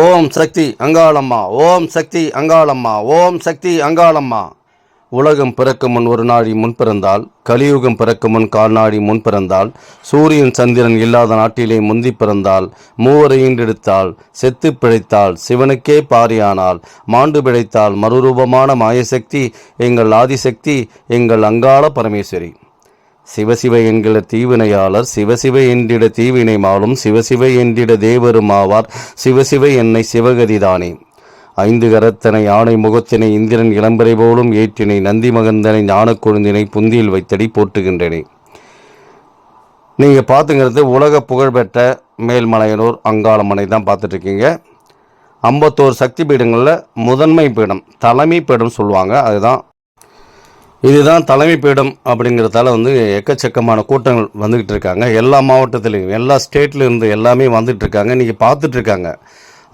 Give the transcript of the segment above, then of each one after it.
ஓம் சக்தி அங்காளம்மா, ஓம் சக்தி அங்காளம்மா, ஓம் சக்தி அங்காளம்மா. உலகம் பிறக்கும் முன் ஒரு நாடி முன் பிறந்தால், கலியுகம் பிறக்கும் முன் கால்நாடி முன் பிறந்தால், சூரியன் சந்திரன் இல்லாத நாட்டிலே முந்தி பிறந்தால், மூவரை ஈண்டெடுத்தால், செத்து பிழைத்தால், சிவனுக்கே பாரியானால், மாண்டு பிழைத்தால், மறுரூபமான மாயசக்தி எங்கள் ஆதிசக்தி, எங்கள் அங்காள பரமேஸ்வரி. சிவசிவ என்கிற தீவினையாளர், சிவசிவ என்றிட தீவினை மாலும், சிவசிவ என்றிட தேவரும் ஆவார், சிவசிவ என்னை சிவகதிதானே. ஐந்து கரத்தனை யானை முகத்தினை இந்திரன் இளம்பரை போலும் ஏற்றினை, நந்தி மகந்தனை ஞான கொழுந்தினை புந்தியில் வைத்தடி போற்றுகின்றனே. நீங்கள் பார்த்துங்கிறது உலக புகழ்பெற்ற மேல்மலையனூர் அங்காளம்மனை தான் பார்த்துட்ருக்கீங்க. 51 சக்தி பீடங்களில் முதன்மை பீடம், தலைமை பீடம் சொல்லுவாங்க. இதுதான் தலைமை பீடம். அப்படிங்கிறதால எக்கச்சக்கமான கூட்டங்கள் வந்துக்கிட்டு இருக்காங்க. எல்லா மாவட்டத்திலையும், எல்லா ஸ்டேட்லேருந்து எல்லாமே வந்துட்டு இருக்காங்க. இன்றைக்கி பார்த்துட்ருக்காங்க.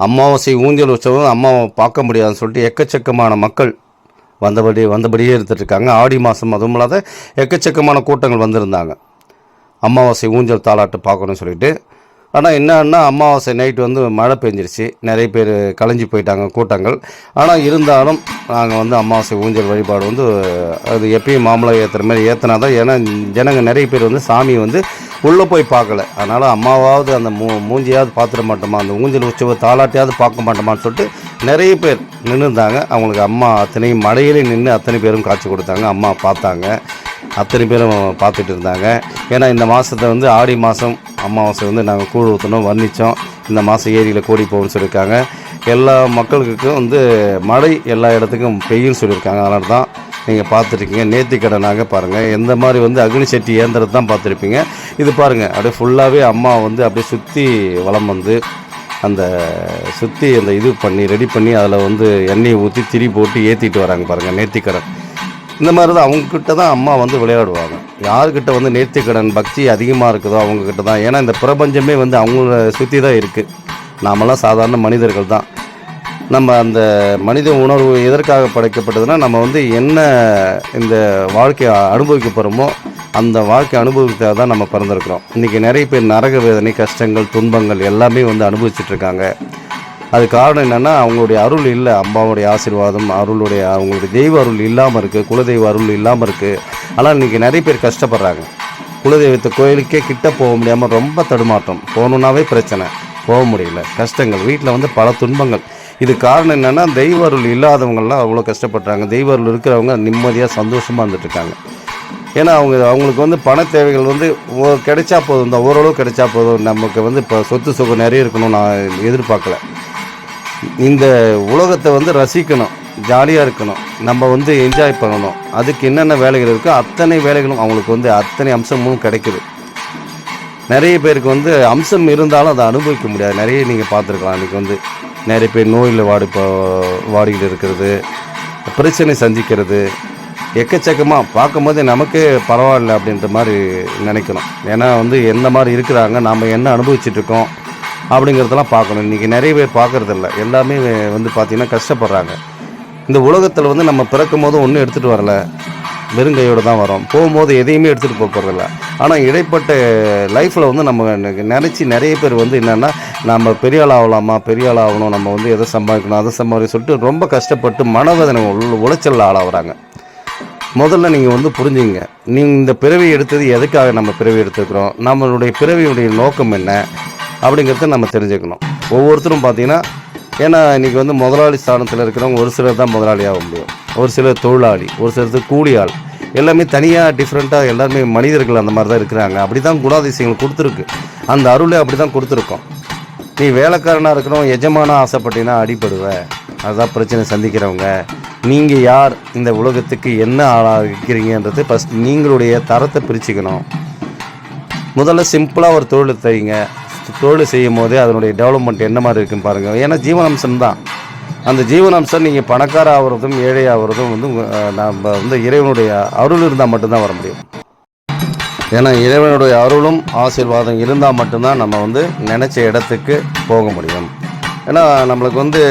அமாவாசை ஊஞ்சல் உற்சவம் அம்மாவை பார்க்க முடியாதுன்னு சொல்லிட்டு எக்கச்சக்கமான மக்கள் வந்தபடியே இருந்துகிட்ருக்காங்க. ஆடி மாதம் அதுவும் இல்லாத எக்கச்சக்கமான கூட்டங்கள் வந்திருந்தாங்க அமாவாசை ஊஞ்சல் தாலாட்டு பார்க்கணும்னு சொல்லிட்டு. ஆனால் என்னன்னா, அமாவாசை நைட்டு மழை பெஞ்சிருச்சு, நிறைய பேர் கலைஞ்சி போயிட்டாங்க கூட்டங்கள். ஆனால் இருந்தாலும் நாங்கள் அமாவாசை ஊஞ்சல் வழிபாடு அது எப்பயும் மாம்பழம் ஏற்றுற மாதிரி ஏற்றினா தான். ஏன்னா ஜனங்க நிறைய பேர் சாமி உள்ளே போய் பார்க்கல. அதனால் அம்மாவாவது அந்த மூஞ்சியாவது பார்த்துட மாட்டோமா, அந்த ஊஞ்சல் உற்சவ தாலாட்டியாவது பார்க்க மாட்டோமான்னு சொல்லிட்டு நிறைய பேர் நின்றுருந்தாங்க. அவங்களுக்கு அம்மா அத்தனையும் மழையிலே நின்று அத்தனை பேரும் காட்சி கொடுத்தாங்க. அம்மா பார்த்தாங்க, அத்தனை பேரும் பார்த்துட்டு இருந்தாங்க. ஏன்னா இந்த மாதத்தை ஆடி மாதம் அமாவாசை நாங்கள் கூழ் ஊற்றணும், வர்ணித்தோம். இந்த மாதம் ஏரியில் கோடி போகணும்னு சொல்லியிருக்காங்க. எல்லா மக்களுக்கும் மழை எல்லா இடத்துக்கும் பெய்யும்னு சொல்லியிருக்காங்க. அதனால தான் நீங்கள் பார்த்துருக்கீங்க. நேர்த்திக்கடனாக பாருங்கள், எந்த மாதிரி அக்னி சட்டி ஏந்திரத்தை தான் பார்த்துருப்பீங்க. இது பாருங்கள், அப்படியே ஃபுல்லாகவே அம்மா அப்படியே சுற்றி வளம் அந்த சுற்றி அந்த இது பண்ணி ரெடி பண்ணி அதில் எண்ணெயை ஊற்றி திரி போட்டு ஏற்றிட்டு வராங்க பாருங்கள். நேர்த்திக்கடன் இந்த மாதிரி தான் அவங்கக்கிட்ட தான் அம்மா விளையாடுவாங்க. யாருக்கிட்ட நேர்த்திக்கடன் பக்தி அதிகமாக இருக்குதோ அவங்கக்கிட்ட தான். ஏன்னா இந்த பிரபஞ்சமே அவங்கள சுற்றி தான் இருக்குது. நாமெல்லாம் சாதாரண மனிதர்கள் தான். நம்ம அந்த மனித உணர்வு எதற்காக படைக்கப்பட்டதுன்னா, நம்ம என்ன இந்த வாழ்க்கையை அனுபவிக்க போகிறோமோ அந்த வாழ்க்கை அனுபவிக்க தான் நம்ம பிறந்திருக்கிறோம். இன்றைக்கி நிறைய பேர் நரக வேதனை, கஷ்டங்கள், துன்பங்கள் எல்லாமே அனுபவிச்சுட்ருக்காங்க. அது காரணம் என்னென்னா, அவங்களுடைய அருள் இல்லை. அம்மாவுடைய ஆசீர்வாதம், அவங்களுடைய தெய்வ அருள் இல்லாமல் இருக்குது, குலதெய்வ அருள் இல்லாமல் இருக்குது. ஆனால் இன்றைக்கி நிறைய பேர் கஷ்டப்படுறாங்க. குலதெய்வத்தை கோயிலுக்கே கிட்ட போக முடியாமல் ரொம்ப தடுமாற்றம். போகணுன்னாவே பிரச்சனை, போக முடியல, கஷ்டங்கள், வீட்டில் பல துன்பங்கள். இது காரணம் என்னென்னா, தெய்வ அருள் இல்லாதவங்கள்லாம் அவ்வளோ கஷ்டப்படுறாங்க. தெய்வ அருள் இருக்கிறவங்க நிம்மதியாக சந்தோஷமாக இருந்துட்டுருக்காங்க. ஏன்னா அவங்களுக்கு பண தேவைகள் கிடைச்சா போதும், இந்த ஓரளவு கிடைச்சா போதும். நமக்கு இப்போ சொத்து சுகம் நிறைய இருக்கணும் நான் எதிர்பார்க்கல. இந்த உலகத்தை ரசிக்கணும், ஜாலியாக இருக்கணும், நம்ம என்ஜாய் பண்ணணும். அதுக்கு என்னென்ன வேலைகள் இருக்கோ அத்தனை வேலைகளும் அவங்களுக்கு அத்தனை அம்சமும் கிடைக்குது. நிறைய பேருக்கு அம்சம் இருந்தாலும் அதை அனுபவிக்க முடியாது. நிறைய நீங்கள் பார்த்துருக்கலாம். இன்றைக்கி நிறைய பேர் நோயில் வாடிக்கிட்டு இருக்கிறது, பிரச்சனை சந்திக்கிறது, எக்கச்சக்கமாக பார்க்கும்போது நமக்கே பரவாயில்ல அப்படின்ற மாதிரி நினைக்கணும். ஏன்னா எந்த மாதிரி இருக்கிறாங்க, நாம் என்ன அனுபவிச்சுட்ருக்கோம் அப்படிங்கிறதெல்லாம் பார்க்கணும். இன்றைக்கி நிறைய பேர் பார்க்குறதில்ல. எல்லாமே பார்த்திங்கன்னா கஷ்டப்படுறாங்க. இந்த உலகத்தில் நம்ம பிறக்கும் போது ஒன்றும் எடுத்துகிட்டு வரல, வெறுங்கையோடு தான் வரோம். போகும்போது எதையுமே எடுத்துகிட்டு போகிறதில்ல. ஆனால் இடைப்பட்ட லைஃப்பில் நம்ம நினச்சி நிறைய பேர் என்னென்னா, நம்ம பெரிய ஆள் ஆகலாமா, பெரிய ஆள் ஆகணும், நம்ம எதை சம்பாதிக்கணும், அதை சம்பாதிக்க சொல்லிட்டு ரொம்ப கஷ்டப்பட்டு மனவேதனை உளைச்சலில் ஆளாகிறாங்க. முதல்ல நீங்கள் புரிஞ்சுங்க, நீங்கள் இந்த பிறவி எடுத்தது எதுக்காக நம்ம பிறவி எடுத்துக்கிறோம், நம்மளுடைய பிறவியுடைய நோக்கம் என்ன அப்படிங்கிறத நம்ம தெரிஞ்சுக்கணும். ஒவ்வொருத்தரும் பார்த்திங்கன்னா, ஏன்னா இன்றைக்கி முதலாளி ஸ்தானத்தில் இருக்கிறவங்க ஒரு சிலர் தான் முதலாளியாக முடியும், ஒரு சிலர் தொழிலாளி, ஒரு சிலர் கூலி ஆள், எல்லாமே தனியாக டிஃப்ரெண்ட்டாக எல்லாருமே மனிதர்கள் அந்த மாதிரி தான் இருக்கிறாங்க. அப்படி தான் குணாதிசயங்கள் கொடுத்துருக்கு. அந்த அருளை அப்படி தான் கொடுத்துருக்கோம். நீ வேலைக்காரனாக இருக்கிறோம், எஜமானாக ஆசைப்பட்டீங்கன்னா அடிபடுவேன். அதுதான் பிரச்சனை சந்திக்கிறவங்க. நீங்கள் யார், இந்த உலகத்துக்கு என்ன ஆளாக இருக்கிறீங்கன்றது ஃபஸ்ட் நீங்களுடைய தரத்தை பிரிச்சுக்கணும். முதல்ல சிம்பிளாக ஒரு தொழில் செய்யுங்க. தொழில் செய்யும் போதே அதனுடைய டெவலப்மெண்ட் என்ன மாதிரி இருக்குன்னு பாருங்கள். ஏன்னா ஜீவனாம்சம் தான். அந்த ஜீவனாம்சம் நீங்கள் பணக்கார ஆகிறதும் ஏழை ஆகிறதும் நம்ம இறைவனுடைய அருள் இருந்தால் மட்டும்தான் வர முடியும். ஏன்னா இறைவனுடைய அருளும் ஆசீர்வாதம் இருந்தால் மட்டும்தான் நம்ம நினச்ச இடத்துக்கு போக முடியும். ஏன்னா நம்மளுக்கு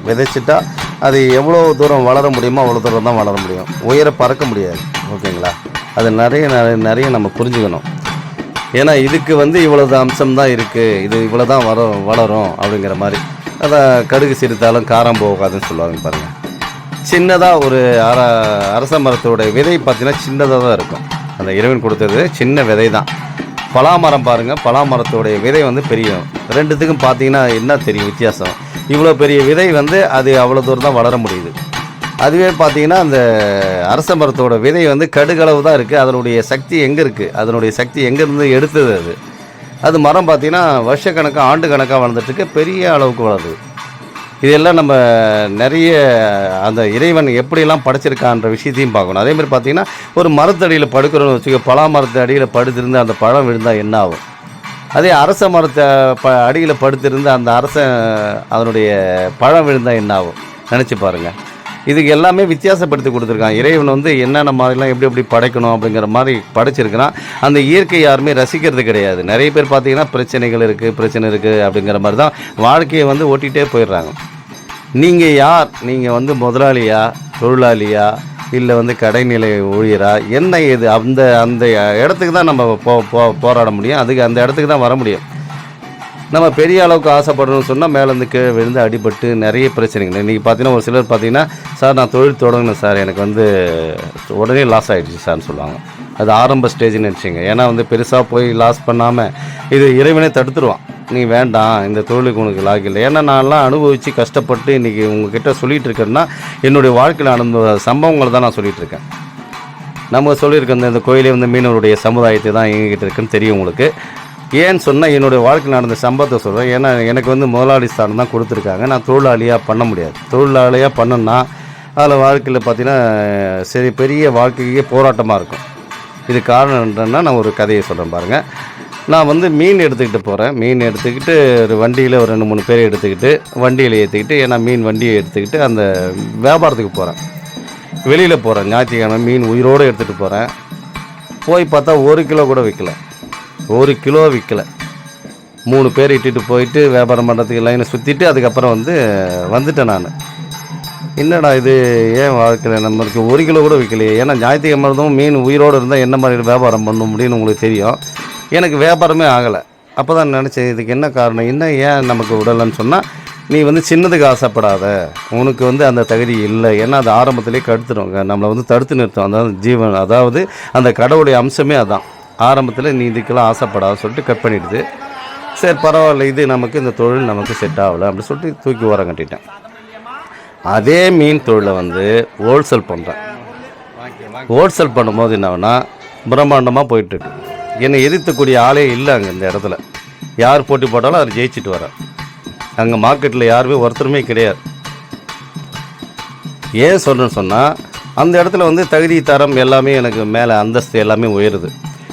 விதைச்சிட்டா அது எவ்வளோ தூரம் வளர முடியுமோ அவ்வளோ தூரம் தான் வளர முடியும். உயர பறக்க முடியாது. ஓகேங்களா? அது நிறைய நம்ம புரிஞ்சுக்கணும். ஏன்னா இதுக்கு வந்து இவ்வளோது அம்சம் தான் இருக்குது, இது இவ்வளோ தான் வளரும் அப்படிங்கிற மாதிரி. அதான் கடுகு சிரித்தாலும் காரம் போகாதுன்னு சொல்லுவாங்க பாருங்கள். சின்னதாக ஒரு அரச மரத்தோட விதை பார்த்திங்கன்னா சின்னதாக தான் இருக்கும். அந்த இறைவன் கொடுத்தது சின்ன விதை தான். பலாமரம் பாருங்கள், பலாமரத்தோடைய விதை வந்து பெரிய. ரெண்டுத்துக்கும் பார்த்தீங்கன்னா என்ன தெரியும் வித்தியாசம்? இவ்வளோ பெரிய விதை வந்து அது அவ்வளோ தூரம் தான் வளர முடியுது. அதுவே பார்த்தீங்கன்னா அந்த அரச மரத்தோட விதை வந்து கடுகளவு தான் இருக்குது. அதனுடைய சக்தி எங்கே இருக்குது, அதனுடைய சக்தி எங்கேருந்து எடுத்தது அது மரம் பார்த்திங்கன்னா வருஷக்கணக்காக ஆண்டு கணக்காக வளர்ந்துட்டுருக்கு, பெரிய அளவுக்கு வளருது. இதெல்லாம் நம்ம நிறைய அந்த இறைவன் எப்படியெல்லாம் படைச்சிருக்கான்ற விஷயத்தையும் பார்க்கணும். அதேமாதிரி பார்த்திங்கன்னா ஒரு மரத்தடியில் படுக்கிறோன்னு வச்சுக்க, பலா மரத்து அடியில் படுத்திருந்து அந்த பழம் விழுந்தால் என்ன ஆகும்? அதே அரச மரத்தை அடியில் படுத்திருந்து அந்த அதனுடைய பழம் விழுந்தால் என்ன ஆகும் நினச்சி பாருங்கள். இதுக்கு எல்லாமே வித்தியாசப்படுத்தி கொடுத்துருக்கான் இறைவன். வந்து என்னென்ன மாதிரிலாம் எப்படி படைக்கணும் அப்படிங்கிற மாதிரி படைச்சிருக்கிறான். அந்த இயற்கை யாருமே ரசிக்கிறது கிடையாது. நிறைய பேர் பார்த்திங்கன்னா பிரச்சனை இருக்குது அப்படிங்கிற மாதிரி தான் வாழ்க்கையை வந்து ஓட்டிகிட்டே போயிடுறாங்க. நீங்கள் யார்? நீங்கள் வந்து முதலாளியா, தொழிலாளியா, இல்லை வந்து கடைநிலை ஊழியரா, என்ன ஏது? அந்த அந்த இடத்துக்கு தான் நம்ம போராட முடியும். அதுக்கு அந்த இடத்துக்கு தான் வர முடியும். நம்ம பெரிய அளவுக்கு ஆசைப்படணும்னு சொன்னால் மேலேருந்து கீழே விழுந்து அடிபட்டு நிறைய பிரச்சனைகள். இன்றைக்கி பார்த்தீங்கன்னா ஒரு சிலர் பார்த்தீங்கன்னா, சார் நான் தொழில் தொடங்கினேன் சார், எனக்கு வந்து உடனே லாஸ் ஆகிடுச்சு சார்னு சொல்லுவாங்க. அது ஆரம்ப ஸ்டேஜ்னு நினச்சிங்க. ஏன்னா வந்து பெருசாக போய் லாஸ் பண்ணாமல் இது இறைவனே தடுத்துருவான். நீ வேண்டாம், இந்த தொழிலுக்கு உனக்கு லாக் இல்லை. ஏன்னா நான்லாம் அனுபவித்து கஷ்டப்பட்டு இன்றைக்கி உங்ககிட்ட சொல்லிகிட்டு இருக்கேன்னா என்னுடைய வாழ்க்கையில் நடந்த சம்பவங்களை தான் நான் சொல்லிகிட்டு இருக்கேன். நம்ம சொல்லியிருக்க இந்த கோயிலே வந்து மீனவருடைய சமுதாயத்தை தான் இயங்கிக்கிட்டு இருக்குன்னு தெரியும் உங்களுக்கு. ஏன்னு சொன்னால் என்னுடைய வாழ்க்கையில் நடந்த சம்பவத்தை சொல்கிறேன். ஏன்னா எனக்கு வந்து முதலாளி ஸ்தானம் தான் கொடுத்துருக்காங்க. நான் தொழிலாளியாக பண்ண முடியாது. தொழிலாளியாக பண்ணணுன்னா அதில் வாழ்க்கையில் பார்த்திங்கன்னா சரி பெரிய வாழ்க்கையே போராட்டமாக இருக்கும். இது காரணம் என்னன்னா நான் ஒரு கதையை சொல்கிறேன் பாருங்கள். நான் வந்து மீன் எடுத்துக்கிட்டு போகிறேன். மீன் எடுத்துக்கிட்டு ஒரு வண்டியில் ஒரு 2-3 பேர் எடுத்துக்கிட்டு வண்டியில் ஏற்றிக்கிட்டு, ஏன்னா மீன் வண்டியை எடுத்துக்கிட்டு அந்த வியாபாரத்துக்கு போகிறேன். வெளியில் போகிறேன். ஞாயிற்றுக்கிழமை மீன் உயிரோடு எடுத்துகிட்டு போகிறேன். போய் பார்த்தா 1 கிலோ கூட விற்கல. 1 கிலோ விற்கலை. 3 பேர் இட்டுட்டு போயிட்டு வியாபாரம் பண்ணுறதுக்கு லைனை சுற்றிட்டு அதுக்கப்புறம் வந்துட்டேன் நான். என்னடா இது, ஏன் வாழ்க்கையில் நம்மளுக்கு 1 கிலோ கூட விற்கலையே? ஏன்னா ஞாயிற்றுக்கிழமை மீன் உயிரோடு இருந்தால் என்ன மாதிரி வியாபாரம் பண்ண முடியும்னு உங்களுக்கு தெரியும். எனக்கு வியாபாரமே ஆகலை. அப்போ தான் நினச்சேன், இதுக்கு என்ன காரணம், என்ன ஏன் நமக்கு விடலைன்னு சொன்னால், நீ வந்து சின்னதுக்கு ஆசைப்படாத, உனக்கு வந்து அந்த தகுதி இல்லை. ஏன்னா அது ஆரம்பத்திலே கடுத்துடும், நம்மளை தடுத்து நிறுத்தும். அதாவது ஜீவன், அதாவது அந்த கடவுளுடைய அம்சமே அதான். ஆரம்பத்தில் நீ இதுக்கெல்லாம் ஆசைப்படாத சொல்லிட்டு கட் பண்ணிடுது. சரி பரவாயில்ல, இது நமக்கு இந்த தொழில் நமக்கு செட் ஆகலை அப்படின்னு சொல்லிட்டு தூக்கி ஓரம் கட்டிட்டேன். அதே மீன் தொழிலை ஹோல்சேல் பண்ணுறேன். ஹோல்சேல் பண்ணும்போது என்னன்னா பிரம்மாண்டமாக போயிட்டுருக்கு. என்னை எதிர்த்தக்கூடிய ஆளே இல்லை அங்கே. இந்த இடத்துல யார் போட்டி போட்டாலும் அதை ஜெயிச்சுட்டு வரேன். அங்கே மார்க்கெட்டில் யாருமே ஒருத்தருமே கிடையாது. ஏன் சொல்கிறேன்னு சொன்னால், அந்த இடத்துல தகுதி தரம் எல்லாமே எனக்கு மேலே அந்தஸ்து எல்லாமே உயருது.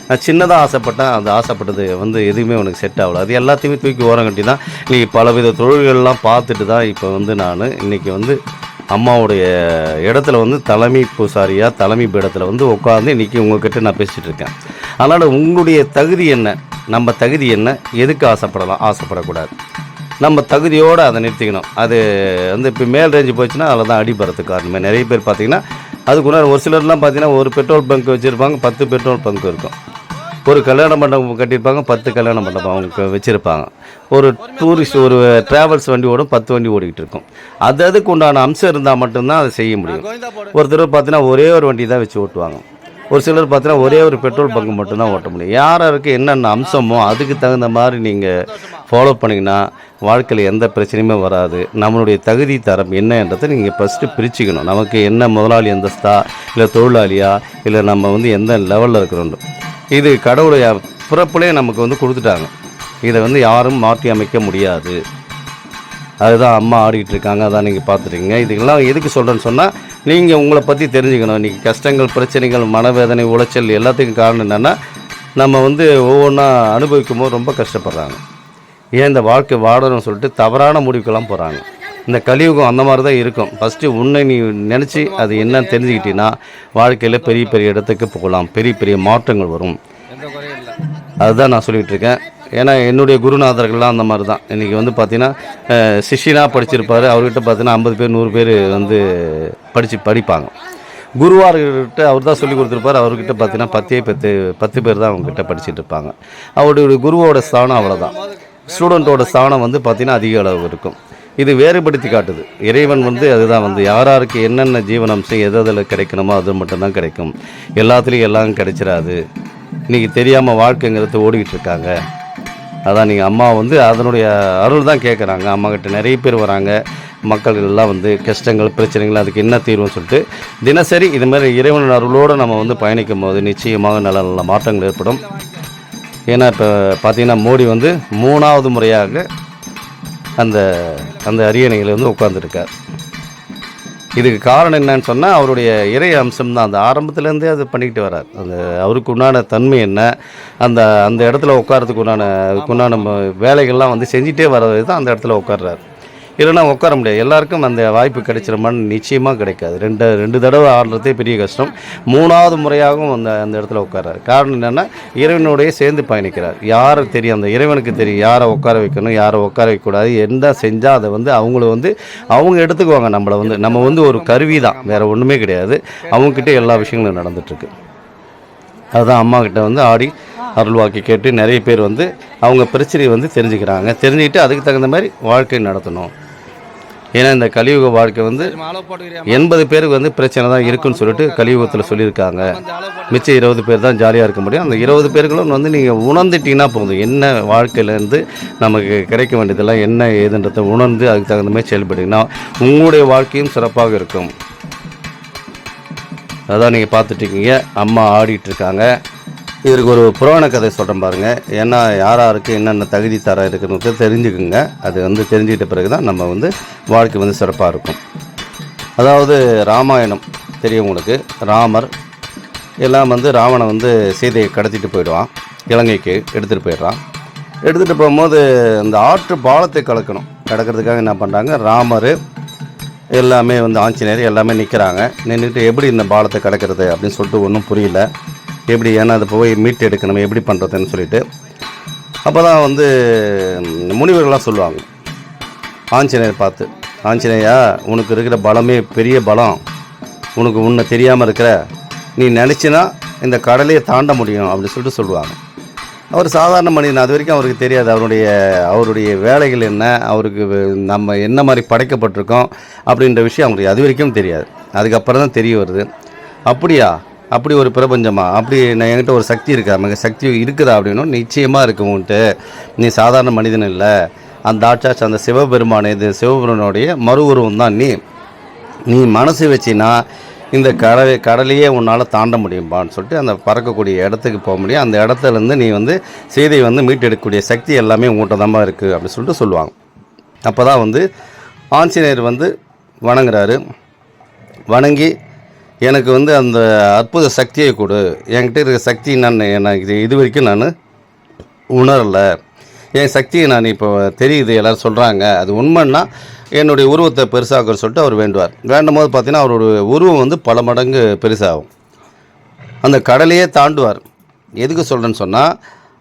நான் சின்னதாக ஆசைப்பட்டேன், அந்த ஆசைப்பட்டது எதுவுமே உனக்கு செட் ஆகலை. அது எல்லாத்தையுமே தூக்கி ஓரம் கட்டி தான் நீ பலவித தொழில்கள்லாம் பார்த்துட்டு தான் இப்போ நான் இன்றைக்கி அம்மாவுடைய இடத்துல தலைமை பூசாரியாக தலைமை பீடத்தில் உட்காந்து இன்றைக்கி உங்கள்கிட்ட நான் பேசிகிட்டு இருக்கேன். அதனால் உங்களுடைய தகுதி என்ன, நம்ம தகுதி என்ன, எதுக்கு ஆசைப்படக்கூடாது. நம்ம தகுதியோடு அதை நிறுத்திக்கணும். அது இப்போ மேல் ரேஞ்சு போச்சுன்னா அதில் தான் அடிபடுறதுக்கு காரணமே. நிறைய பேர் பார்த்திங்கன்னா அதுக்குள்ள ஒரு சிலர்லாம் பார்த்திங்கன்னா ஒரு பெட்ரோல் பங்க் வச்சுருப்பாங்க, 10 பெட்ரோல் பங்க் இருக்கும். ஒரு கல்யாண மண்டபம் கட்டியிருப்பாங்க, 10 கல்யாண மண்டபம் அவங்க வச்சுருப்பாங்க. ஒரு டூரிஸ்ட் ஒரு ட்ராவல்ஸ் வண்டி ஓடும், 10 வண்டி ஓடிக்கிட்டு இருக்கும். அதுக்கு உண்டான அம்சம் இருந்தால் மட்டும்தான் அதை செய்ய முடியும். ஒருத்தர் பார்த்தீங்கன்னா ஒரே ஒரு வண்டி தான் வச்சு ஓட்டுவாங்க. ஒரு சிலர் பார்த்தீங்கன்னா ஒரே ஒரு பெட்ரோல் பங்க் மட்டும்தான் ஓட்ட முடியும். யாருக்கு என்னென்ன அம்சமோ அதுக்கு தகுந்த மாதிரி நீங்கள் ஃபாலோ பண்ணிங்கன்னா வாழ்க்கையில் எந்த பிரச்சனையுமே வராது. நம்மளுடைய தகுதி தரம் என்னன்றதை நீங்கள் ஃபஸ்ட்டு பிரிச்சுக்கணும். நமக்கு என்ன முதலாளி அந்தஸ்தா, இல்லை தொழிலாளியா, இல்லை நம்ம எந்த லெவலில் இருக்கிறோம். இது கடவுளுடைய பிறப்புலே நமக்கு கொடுத்துட்டாங்க. இதை யாரும் மாற்றி அமைக்க முடியாது. அதுதான் அம்மா ஆடிக்கிட்டு இருக்காங்க, அதான் நீங்கள் பார்த்துருக்கீங்க. இதுக்கெல்லாம் எதுக்கு சொல்கிறேன்னு சொன்னால், நீங்கள் உங்களை பற்றி தெரிஞ்சுக்கணும். இன்றைக்கி கஷ்டங்கள், பிரச்சனைகள், மனவேதனை, உளைச்சல் எல்லாத்துக்கும் காரணம் என்னென்னா, நம்ம ஒவ்வொன்றா அனுபவிக்கும் போது ரொம்ப கஷ்டப்படுறாங்க. ஏன் இந்த வாழ்க்கை வாடணும்னு சொல்லிட்டு தவறான முடிவுக்கெல்லாம் போகிறாங்க. இந்த கலியுகம் அந்த மாதிரி தான் இருக்கும். ஃபஸ்ட்டு உன்னை நீ நினச்சி அது என்னன்னு தெரிஞ்சுக்கிட்டீங்கன்னா வாழ்க்கையில் பெரிய பெரிய இடத்துக்கு போகலாம், பெரிய பெரிய மாற்றங்கள் வரும். அதுதான் நான் சொல்லிகிட்டு இருக்கேன். ஏன்னா என்னுடைய குருநாதர்கள்லாம் அந்த மாதிரி தான். இன்றைக்கி பார்த்தீங்கன்னா சிஷியனாக படிச்சிருப்பார். அவர்கிட்ட பார்த்தீங்கன்னா 50 பேர் 100 பேர் படிப்பாங்க. குருவார்கிட்ட அவர் தான் சொல்லி கொடுத்துருப்பார். அவர்கிட்ட பார்த்தீங்கன்னா 10 பேர் தான் அவங்ககிட்ட படிச்சுட்டு இருப்பாங்க. அவருடைய குருவோட ஸ்தானம் அவ்வளோதான். ஸ்டூடெண்ட்டோட ஸ்தானம் வந்து பார்த்திங்கன்னா அதிக அளவு இருக்கும். இது வேறுபடுத்தி காட்டுது. இறைவன் வந்து அதுதான் வந்து யாராருக்கு என்னென்ன ஜீவனம்சம் எதில் கிடைக்கணுமோ அது மட்டும்தான் கிடைக்கும். எல்லாத்துலேயும் எல்லாம் கிடைச்சிடாது. இன்றைக்கி தெரியாமல் வாழ்க்கைங்கிறது ஓடிக்கிட்டு இருக்காங்க. அதான் நீங்கள் அம்மா வந்து அதனுடைய அருள் தான் கேட்குறாங்க. அம்மாக்கிட்ட நிறைய பேர் வராங்க. மக்கள் எல்லாம் வந்து கஷ்டங்கள் பிரச்சனைகள் அதுக்கு என்ன தீர்வுன்னு சொல்லிட்டு தினசரி இது மாதிரி இறைவன் அருளோடு நம்ம வந்து பயணிக்கும் போது நிச்சயமாக நல்ல நல்ல மாற்றங்கள் ஏற்படும். ஏன்னா இப்போ பார்த்திங்கன்னா மோடி வந்து 3வது முறையாக அந்த அந்த அரியணையில் வந்து உட்காந்துருக்கார். இதுக்கு காரணம் என்னன்னு சொன்னால் அவருடைய இறை அம்சம் தான். அந்த ஆரம்பத்துலேருந்தே அது பண்ணிக்கிட்டு வரார். அந்த அவருக்கு உண்டான தன்மை என்ன, அந்த அந்த இடத்துல உட்காரத்துக்கு உண்டான வேலைகள்லாம் வந்து செஞ்சிட்டே வர்றது தான் அந்த இடத்துல உட்கார்றாரு. இல்லைன்னா உட்கார முடியாது. எல்லாருக்கும் அந்த வாய்ப்பு கிடைச்சிருமான்னு நிச்சயமாக கிடைக்காது. ரெண்டு தடவை ஆடுறதே பெரிய கஷ்டம். 3வது முறையாகவும் அந்த இடத்துல உட்கார்றாரு. காரணம் என்னென்னா இறைவனுடைய சேர்ந்து பயணிக்கிறார். யாருக்கு தெரியும், அந்த இறைவனுக்கு தெரியும் யாரை உட்கார வைக்கணும், யாரை உட்கார வைக்கக்கூடாது, என்ன செஞ்சால் அதை வந்து அவங்க எடுத்துக்குவாங்க. நம்ம வந்து ஒரு கருவி தான், வேறு ஒன்றுமே கிடையாது. அவங்கக்கிட்ட எல்லா விஷயங்களும் நடந்துகிட்ருக்கு. அதுதான் அம்மா கிட்ட வந்து ஆடி அருள்வாக்கி கேட்டு நிறைய பேர் வந்து அவங்க பிரச்சனையை வந்து தெரிஞ்சுக்கிறாங்க. தெரிஞ்சுக்கிட்டு அதுக்கு தகுந்த மாதிரி வாழ்க்கை நடத்தணும். ஏன்னா இந்த கலியுக வாழ்க்கை வந்து 80 பேருக்கு வந்து பிரச்சனை தான் இருக்குன்னு சொல்லிட்டு கலியுகத்தில் சொல்லியிருக்காங்க. மிச்சம் 20 பேர் தான் ஜாலியாக இருக்க முடியும். அந்த 20 பேர்களும் வந்து நீங்கள் உணர்ந்துட்டிங்கன்னா போதும். என்ன வாழ்க்கையிலேருந்து நமக்கு கிடைக்க வேண்டியதெல்லாம் என்ன ஏதுன்றதை உணர்ந்து அதுக்கு தகுந்த மாதிரி செயல்படுங்கன்னா உங்களுடைய வாழ்க்கையும் சிறப்பாக இருக்கும். அதான் நீங்கள் பார்த்துட்ருக்கீங்க. அம்மா ஆடிட்டுருக்காங்க. இதற்கு ஒரு புராண கதை சொல்கிறேன் பாருங்கள். ஏன்னா யாராருக்கு என்னென்ன தகுதி தர இருக்குன்னு தெரிஞ்சுக்குங்க. அது வந்து தெரிஞ்சுக்கிட்ட பிறகு தான் நம்ம வந்து வாழ்க்கை வந்து சிறப்பாக இருக்கும். அதாவது ராமாயணம் தெரியும் உங்களுக்கு. ராமர் எல்லாம் வந்து ராவணன் வந்து சீதையை கடத்திட்டு போயிடுவான். இலங்கைக்கு எடுத்துகிட்டு போயிடுறான். எடுத்துகிட்டு போகும்போது அந்த ஆற்று பாலத்தை கடக்கிறதுக்காக என்ன பண்ணுறாங்க, ராமர் எல்லாமே வந்து ஆஞ்சநேயர் எல்லாமே நிற்கிறாங்க. நின்றுட்டு எப்படி இந்த பாலத்தை கடக்கிறது அப்படின்னு சொல்லிட்டு ஒன்றும் புரியல. எப்படி, ஏன்னா அதை போய் மீட்டு எடுக்கணும், எப்படி பண்ணுறதுன்னு சொல்லிட்டு. அப்போ தான் வந்து முனிவர்கள்லாம் சொல்லுவாங்க ஆஞ்சநேயர் பார்த்து, ஆஞ்சநேயா உனக்கு இருக்கிற பலமே பெரிய பலம், உன்னை தெரியாமல் இருக்கிற, நீ நினச்சினா இந்த கடலையை தாண்ட முடியும் அப்படின்னு சொல்லிட்டு சொல்லுவாங்க. அவர் சாதாரண மனிதன். அது வரைக்கும் அவருக்கு தெரியாது அவருடைய வேலைகள் என்ன, அவருக்கு நம்ம என்ன மாதிரி படைக்கப்பட்டிருக்கோம் அப்படின்ற விஷயம் அவங்களுக்கு அது வரைக்கும் தெரியாது. அதுக்கப்புறம் தான் தெரிய வருது. அப்படியா, அப்படி ஒரு பிரபஞ்சமா, அப்படி என்கிட்ட ஒரு சக்தி இருக்கா, நமக்கு சக்தி இருக்குதா அப்படின்னும் நிச்சயமாக இருக்கு உன்ட்டு. நீ சாதாரண மனிதன் இல்லை, அந்த ஆட்சாட்சி அந்த இது சிவபெருமானுடைய மறு உருவம் தான். நீ மனசு வச்சின்னா இந்த கடலையே உன்னால் தாண்ட முடியும்பான்னு சொல்லிட்டு அந்த பறக்கக்கூடிய இடத்துக்கு போக முடியும். அந்த இடத்துலேருந்து நீ வந்து சீதையை வந்து மீட்டெடுக்கக்கூடிய சக்தி எல்லாமே உங்கள்கிட்ட தான் இருக்குது அப்படின்னு சொல்லிட்டு சொல்லுவாங்க. அப்போ தான் வந்து ஆஞ்சநேயர் வந்து வணங்குறாரு. வணங்கி எனக்கு வந்து அந்த அற்புத சக்தியை கொடு, என்கிட்ட இருக்க சக்தி எனக்கு இது வரைக்கும் நான் உணரலை, என் சக்தியை நான் இப்போ தெரியுது, எல்லோரும் சொல்கிறாங்க, அது உண்மைன்னா என்னுடைய உருவத்தை பெருசாக்குன்னு சொல்லிட்டு அவர் வேண்டுவார். வேண்டும் போது பார்த்தீங்கன்னா அவருடைய உருவம் வந்து பல மடங்கு பெருசாகும். அந்த கடலையே தாண்டுவார். எதுக்கு சொல்கிறேன்னு சொன்னால்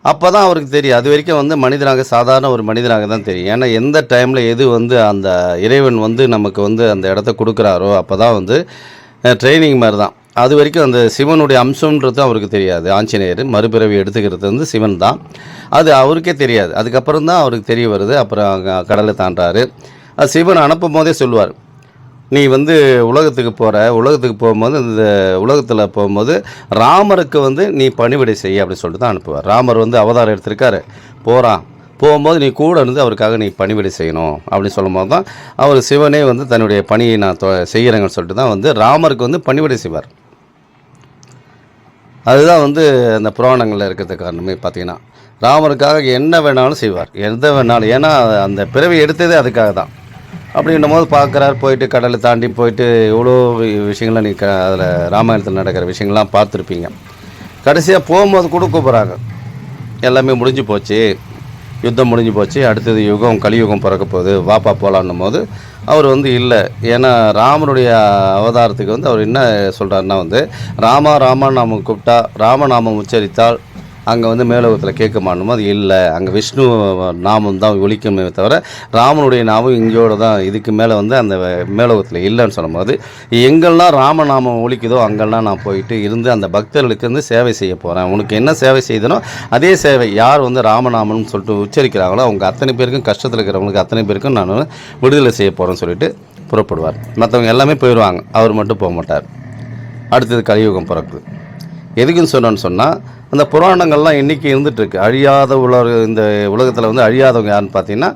அப்போ தான் அவருக்கு தெரியும். அது வரைக்கும் வந்து மனிதனாக சாதாரண ஒரு மனிதனாக தான் தெரியும். ஏன்னா எந்த டைமில் எது வந்து அந்த இறைவன் வந்து நமக்கு வந்து அந்த இடத்த கொடுக்குறாரோ அப்போ தான் வந்து ட்ரைனிங் மாதிரி தான். அது வரைக்கும் அந்த சிவனுடைய அம்சம்ன்றது அவருக்கு தெரியாது. ஆஞ்சநேயர் மறுபிறவி எடுத்துக்கிறது வந்து சிவன் தான், அது அவருக்கே தெரியாது. அதுக்கப்புறம் தான் அவருக்கு தெரிய வருது. அப்புறம் கடலை தாண்டாரு. அது சிவன் அனுப்பும் போதே சொல்லுவார், நீ வந்து உலகத்துக்கு போகும்போது இந்த உலகத்தில் போகும்போது ராமருக்கு வந்து நீ பணிவிடை செய்ய அப்படின்னு சொல்லிட்டு தான் அனுப்புவார். ராமர் வந்து அவதாரம் எடுத்திருக்காரு, போகும்போது நீ கூட இருந்து அவருக்காக நீ பணிவிடை செய்யணும் அப்படின்னு சொல்லும் போது தான் அவர் சிவனே வந்து தன்னுடைய பணியை நான் செய்கிறேங்கன்னு சொல்லிட்டு தான் வந்து ராமருக்கு வந்து பணிவிடை செய்வார். அதுதான் வந்து அந்த புராணங்களில் இருக்கிறது காரணமே பார்த்தீங்கன்னா ராமருக்காக என்ன வேணாலும் செய்வார், எந்த வேணாலும். ஏன்னா அந்த பிறவி எடுத்ததே அதுக்காக தான். அப்படின்னும் போது பார்க்குறாரு, போயிட்டு கடலை தாண்டி போயிட்டு எவ்வளோ விஷயங்கள்லாம் நீ அதில் ராமாயணத்தில் நடக்கிற விஷயங்கள்லாம் பார்த்துருப்பீங்க. கடைசியாக போகும்போது கூட கூப்பிட்றாங்க, எல்லாமே முடிஞ்சு போச்சு, யுத்தம் முடிஞ்சு போச்சு, அடுத்தது கலியுகம் பிறக்க போகுது, வாப்பா போகலான்னும் போது அவர் வந்து இல்லை. ஏன்னா ராமனுடைய அவதாரத்துக்கு வந்து அவர் என்ன சொல்கிறாருன்னா வந்து ராமா நாமம் கூப்பிட்டா, ராமநாமம் உச்சரித்தால் அங்கே வந்து மேலோகத்தில் கேட்க மாட்டோமோ அது இல்லை, அங்கே விஷ்ணு நாமம் தான் ஒலிக்குமே தவிர ராமனுடைய நாமம் இங்கேயோட தான், இதுக்கு மேலே வந்து அந்த மேலோகத்தில் இல்லைன்னு சொல்லும்போது எங்கெல்லாம் ராமநாமம் ஒலிக்குதோ அங்கெல்லாம் நான் போயிட்டு இருந்து அந்த பக்தர்களுக்கு வந்து சேவை செய்ய போகிறேன். உனக்கு என்ன சேவை செய்தனோ அதே சேவை, யார் வந்து ராமநாமம்னு சொல்லிட்டு உச்சரிக்கிறாங்களோ அவங்க அத்தனை பேருக்கும், கஷ்டத்தில் இருக்கிறவங்களுக்கு அத்தனை பேருக்கும் நான் விடுதலை செய்ய போகிறேன்னு சொல்லிட்டு புறப்படுவார். மற்றவங்க எல்லாமே போயிடுவாங்க, அவர் மட்டும் போக மாட்டார். அடுத்தது கலியுகம் பிறக்குது. எதுக்குன்னு சொன்னான்னு அந்த புராணங்கள்லாம் இன்றைக்கி இருந்துகிட்ருக்கு. அழியாத இந்த உலகத்தில் வந்து அழியாதவங்க யாருன்னு பார்த்தீங்கன்னா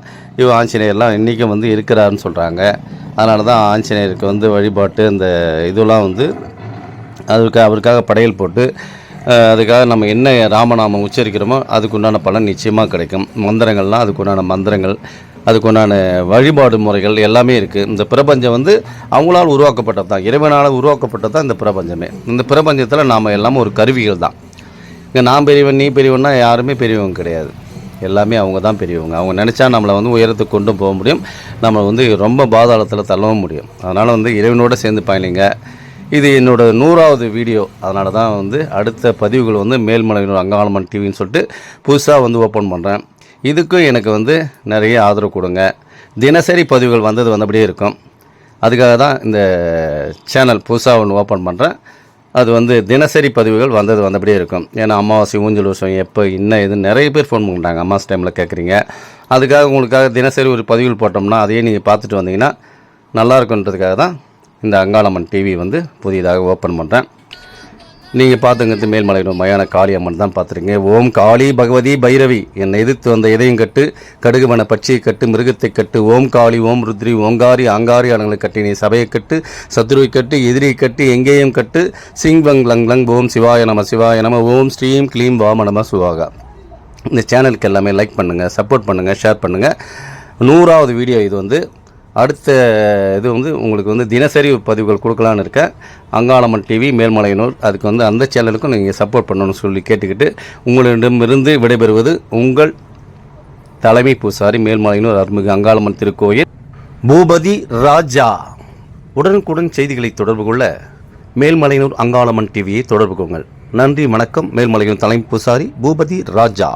ஆஞ்சநேயர்லாம் இன்றைக்கும் வந்து இருக்கிறாருன்னு சொல்கிறாங்க. அதனால தான் ஆஞ்சநேயருக்கு வந்து வழிபாட்டு அந்த இதெல்லாம் வந்து அவருக்காக படையல் போட்டு அதுக்காக நம்ம என்ன ராமநாமம் உச்சரிக்கிறோமோ அதுக்குண்டான பலன் நிச்சயமாக கிடைக்கும். மந்திரங்கள்லாம் அதுக்குண்டான மந்திரங்கள், அதுக்குண்டான வழிபாடு முறைகள் எல்லாமே இருக்குது. இந்த பிரபஞ்சம் வந்து அவங்களால் உருவாக்கப்பட்டது தான், இறைவனால் உருவாக்கப்பட்டது தான் இந்த பிரபஞ்சமே. இந்த பிரபஞ்சத்தில் நாம் எல்லாமே ஒரு கருவிகள் தான். இங்கே நான் பெரியவன் நீ பெரியவன்னா யாருமே பெரியவங்க கிடையாது, எல்லாமே அவங்க தான் பெரியவங்க. அவங்க நினச்சா நம்மளை வந்து உயரத்துக்கு கொண்டு போக முடியும், நம்ம வந்து ரொம்ப பாதாளத்தில் தள்ளவும் முடியும். அதனால் வந்து இறைவனோடு சேர்ந்து பயணிங்க. இது என்னோடய 100வது வீடியோ. அதனால தான் வந்து அடுத்த பதிவுகள் வந்து மேல்மலையனூர் அங்காளம்மன் டிவின்னு சொல்லிட்டு புதுசாக வந்து ஓப்பன் பண்ணுறேன். இதுக்கும் எனக்கு வந்து நிறைய ஆதரவு கொடுங்க. தினசரி பதிவுகள் வந்தபடியே இருக்கும். அதுக்காக தான் இந்த சேனல் புதுசாக ஒன்று ஓப்பன் பண்ணுறேன். அது வந்து தினசரி பதிவுகள் வந்தபடியே இருக்கும். ஏன்னா அமாவாசை ஊஞ்சல் வருஷம் எப்போ இன்னும் எதுன்னு நிறைய பேர் ஃபோன் பண்ணுறாங்க, அமாவாசை டைமில் கேட்குறீங்க. அதுக்காக உங்களுக்காக தினசரி ஒரு பதிவுகள் போட்டோம்னா அதையே நீங்கள் பார்த்துட்டு வந்தீங்கன்னா நல்லாயிருக்குன்றதுக்காக தான் இந்த அங்காளம்மன் டிவி வந்து புதியதாக ஓப்பன் பண்ணுறேன். நீங்கள் பார்த்துங்கிறது மேல்மலையனூர் மயான காளி அம்மன் தான் பார்த்துருங்க. ஓம் காளி பகவதி பைரவி, என்னை எதிர்த்து வந்த இதயம் கட்டு, கடுகுவன பட்சியை கட்டு, மிருகத்தை கட்டு, ஓம் காளி ஓம் ருத்ரி ஓங்காரி ஆங்காரி அடங்களை கட்டி, நீ சபையை கட்டு, சத்ருவை கட்டு, எதிரியை கட்டு, எங்கேயும் கட்டு, சிங் வங் லங் லங் ஓம் சிவாய நம ஓம் ஸ்ரீம் க்ளீம் வாம நம சுவாகா. இந்த சேனலுக்கு எல்லாமே லைக் பண்ணுங்கள், சப்போர்ட் பண்ணுங்கள், ஷேர் பண்ணுங்கள். 100வது வீடியோ இது வந்து. அடுத்த இது வந்து உங்களுக்கு வந்து தினசரி பதிவுகள் கொடுக்கலான்னு இருக்கேன். அங்காளம்மன் டிவி மேல்மலையனூர், அதுக்கு வந்து அந்த சேனலுக்கும் நீங்கள் சப்போர்ட் பண்ணணும்னு சொல்லி கேட்டுக்கிட்டு உங்களிடமிருந்து விடைபெறுவது உங்கள் தலைமை பூசாரி, மேல்மலையனூர் அருள்மிகு அங்காளம்மன் திருக்கோயில் பூபதி ராஜா. உடனுக்குடன் செய்திகளை தொடர்பு கொள்ள மேல்மலையனூர் அங்காளம்மன் டிவியை தொடர்பு கொள்ளுங்கள். நன்றி, வணக்கம். மேல்மலையனூர் தலைமை பூசாரி பூபதி ராஜா.